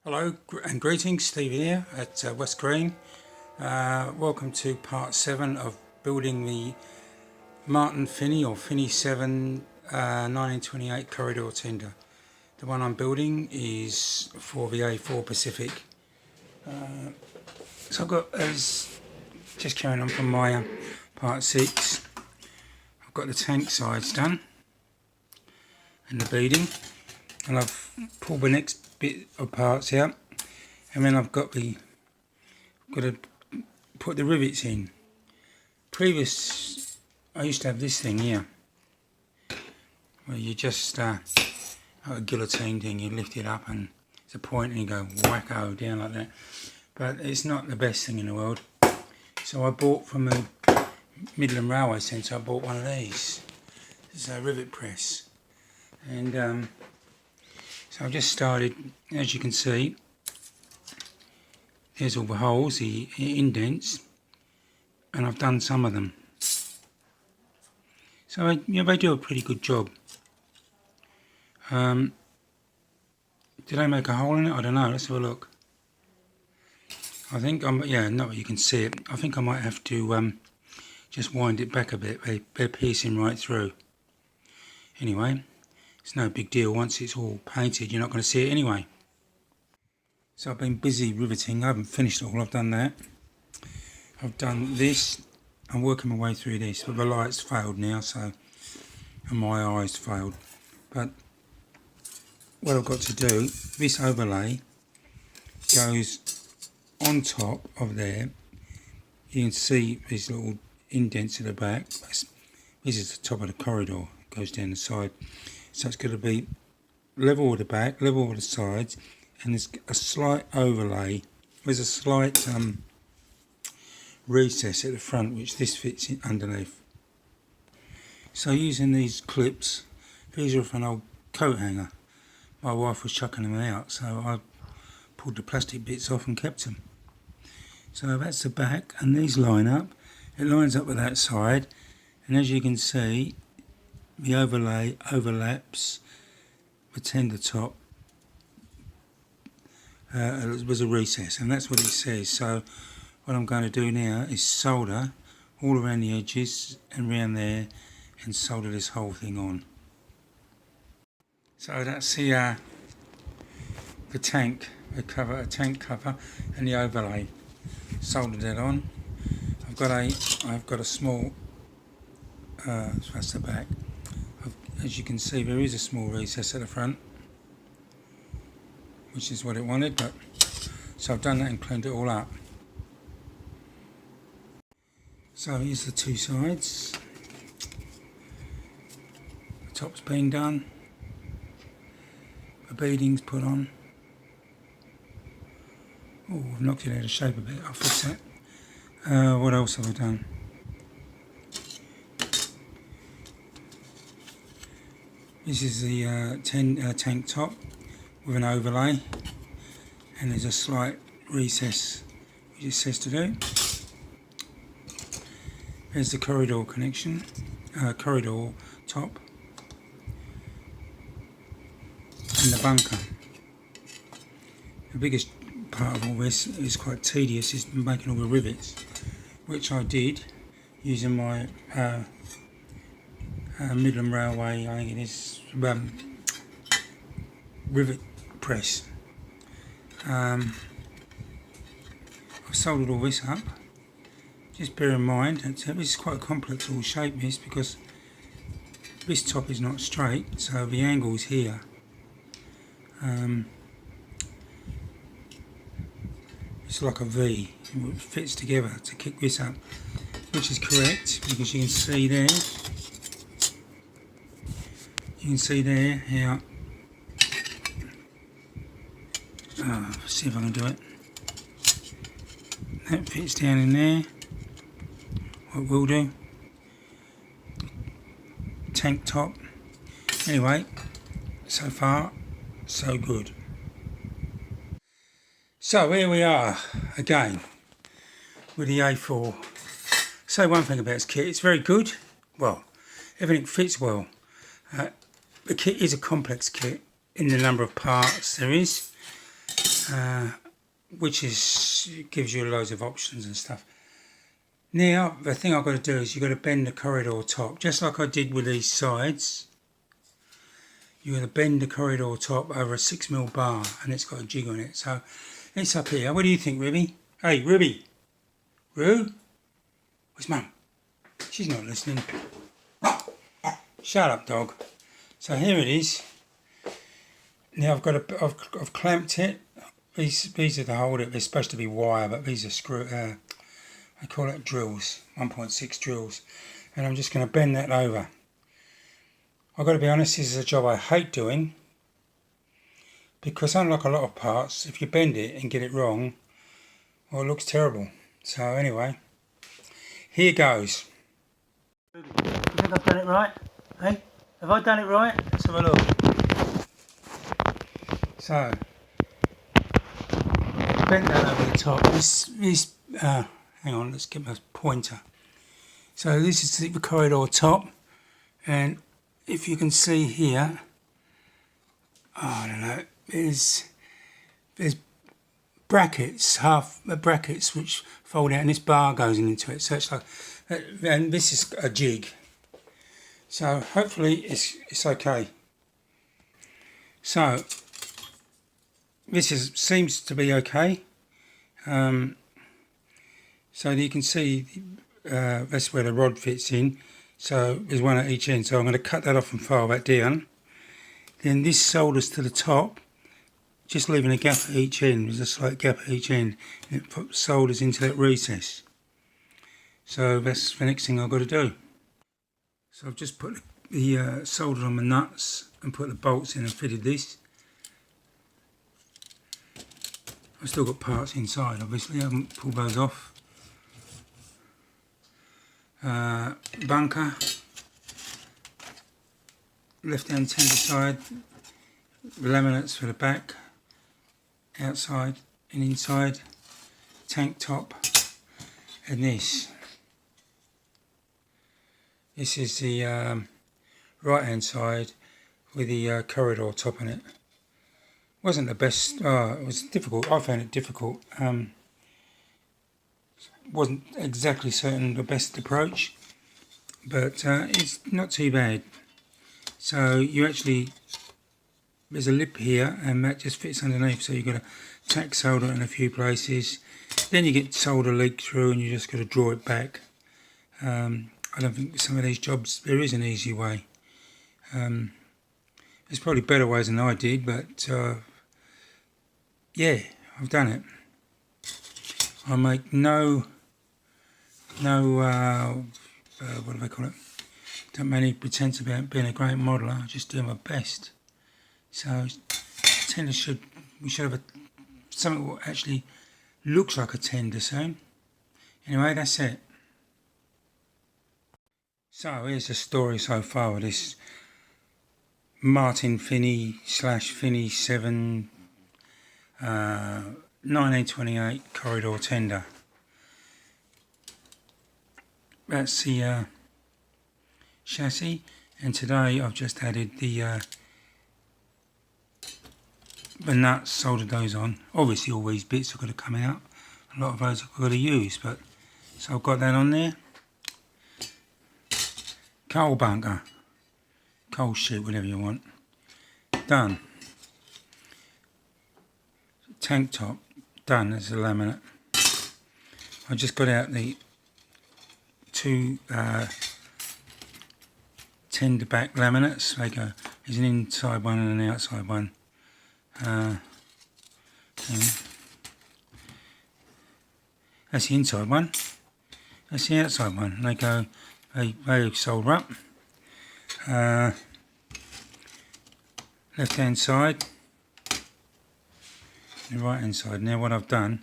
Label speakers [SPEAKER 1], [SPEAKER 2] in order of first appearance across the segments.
[SPEAKER 1] Hello and greetings, Steve here at West Green. Welcome to part 7 of building the Martin Finney or Finney7 1928 corridor tender. The one I'm building is for the A4 Pacific. So I've got, as just carrying on from my part 6, I've got the tank sides done and the beading, and I've pulled the next bit of parts out, and then I've got to put the rivets in. I used to have this thing here where you just like a guillotine thing, you lift it up and it's a point and you go wacko down like that, but it's not the best thing in the world. So I bought from the Midland Railway Centre, I bought one of these. This is a rivet press, and so I've just started. As you can see, there's all the holes, the indents, and I've done some of them. So they do a pretty good job. Did I make a hole in it? I don't know. Let's have a look. I think no, you can see it. I think I might have to just wind it back a bit. They're piercing right through. Anyway, it's no big deal. Once it's all painted, you're not going to see it anyway. So I've been busy riveting. I haven't finished it all. I've done that. I've done this. I'm working my way through this, but the light's failed now, so, and my eyes failed. But what I've got to do, this overlay goes on top of there. You can see these little indents at the back. This is the top of the corridor. It goes down the side. So it's going to be level with the back, level with the sides, and there's a slight overlay. There's a slight recess at the front, which this fits in underneath. So using these clips, these are from an old coat hanger. My wife was chucking them out, so I pulled the plastic bits off and kept them. So that's the back, and these line up. It lines up with that side, and as you can see, the overlay overlaps the tender top. It was a recess, and that's what it says. So what I'm going to do now is solder all around the edges and around there, and solder this whole thing on. So that's the tank, a tank cover, and the overlay. Soldered that on. I've got a small. That's the back. As you can see, there is a small recess at the front, which is what it wanted, but so I've done that and cleaned it all up. So here's the two sides. The top's been done, the beading's put on. Oh, I've knocked it out of shape a bit, I'll fix that. What else have I done? This is the tank top with an overlay, and there's a slight recess which it says to do. There's the corridor connection, corridor top, and the bunker. The biggest part of all this is quite tedious, is making all the rivets, which I did using my Midland Railway, I think it is, rivet press. I've soldered all this up. Just bear in mind that this is quite a complex little shape, this, because this top is not straight, so the angle is here. It's like a V, it fits together to kick this up, which is correct, because you can see there. You can see there how, let's see if I can do it. That fits down in there. What we'll do, tank top. Anyway, so far, so good. So here we are again with the A4. Say one thing about this kit, it's very good. Well, everything fits well. The kit is a complex kit in the number of parts there is. which gives you loads of options and stuff. Now the thing I've got to do is you've got to bend the corridor top, just like I did with these sides. You're going to bend the corridor top over a 6mm bar, and it's got a jig on it. So it's up here. What do you think, Ruby? Hey, Ruby. Roo? Where's Mum? She's not listening. Shut up, dog. So here it is. Now I've clamped it. These are to hold it. They're supposed to be wire, but these are screw. I call it drills, 1.6 drills, and I'm just going to bend that over. I've got to be honest, this is a job I hate doing, because unlike a lot of parts, if you bend it and get it wrong, well, it looks terrible. So anyway, here goes. You think I've done it right? Hey, have I done it right? Let's have a look. So, bent that over the top. Hang on, let's get my pointer. So this is the corridor top, and if you can see here, I don't know, there's brackets, half brackets which fold out, and this bar goes into it. So it's like, and this is a jig. So hopefully it's okay. So this seems to be okay. So you can see that's where the rod fits in. So there's one at each end. So I'm going to cut that off and file that down. Then this solders to the top, just leaving a gap at each end. There's a slight gap at each end. And it solders into that recess. So that's the next thing I've got to do. So I've just put the solder on the nuts and put the bolts in and fitted this. I've still got parts inside, obviously. I haven't pulled those off. Bunker, left hand tender side, laminates for the back, outside and inside, tank top, and this is the right hand side with the corridor top on it. Wasn't the best. It was difficult. I found it difficult. Wasn't exactly certain the best approach, but it's not too bad. So you actually, there's a lip here and that just fits underneath, so you've got to tack solder in a few places, then you get solder leak through and you just got to draw it back. I don't think some of these jobs there is an easy way. There's probably better ways than I did, but yeah, I've done it. I make no what do they call it? Don't make any pretense about being a great modeller. I just do my best. So tender we should have something that actually looks like a tender soon. Anyway, that's it. So here's the story so far with this Martin Finney / Finney7 1928 corridor tender. That's the chassis, and today I've just added the nuts, soldered those on. Obviously all these bits have got to come out, a lot of those I've got to use, but so I've got that on there. Coal bunker, coal chute, whatever you want, done. Tank top, done. That's the laminate. I just got out the two tender back laminates. They go, there's an inside one and an outside one. That's the inside one. That's the outside one. They go, they solder up. Left hand side, the right hand side. Now what I've done,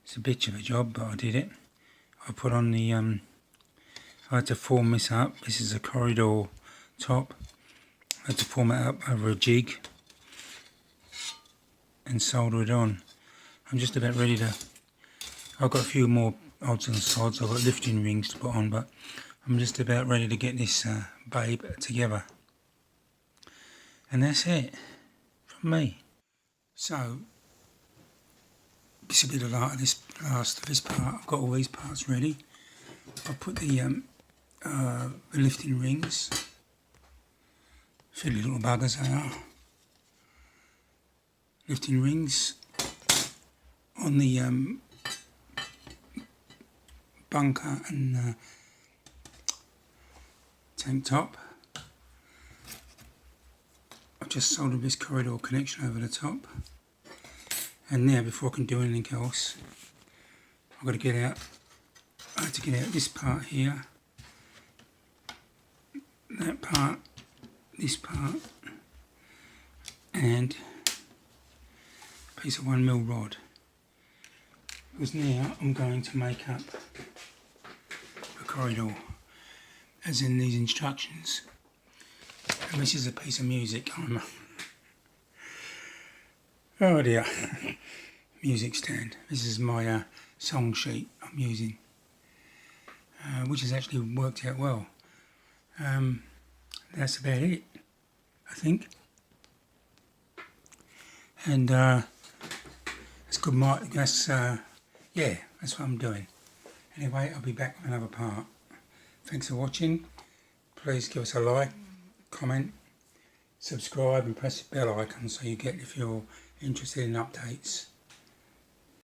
[SPEAKER 1] it's a bitch of a job, but I did it. I put on the I had to form this up. This is a corridor top. I had to form it up over a jig and solder it on. I'm just about ready to, I've got a few more odds and sods. I've got lifting rings to put on, but I'm just about ready to get this babe together. And that's it from me. So this will be the last of this part. I've got all these parts ready. I'll put the lifting rings, fiddly little buggers they are, lifting rings on the bunker and tank top. I've just soldered this corridor connection over the top, and now before I can do anything else, I've got to get out. I have to get out this part here, that part, this part, and a piece of 1mm rod. Because now I'm going to make up the corridor, as in these instructions. And this is a piece of music. Oh dear, music stand. This is my song sheet I'm using, which has actually worked out well. That's about it, I think. And that's good. Yeah, that's what I'm doing. Anyway, I'll be back with another part. Thanks for watching. Please give us a like, comment, subscribe and press the bell icon so you get if you're interested in updates.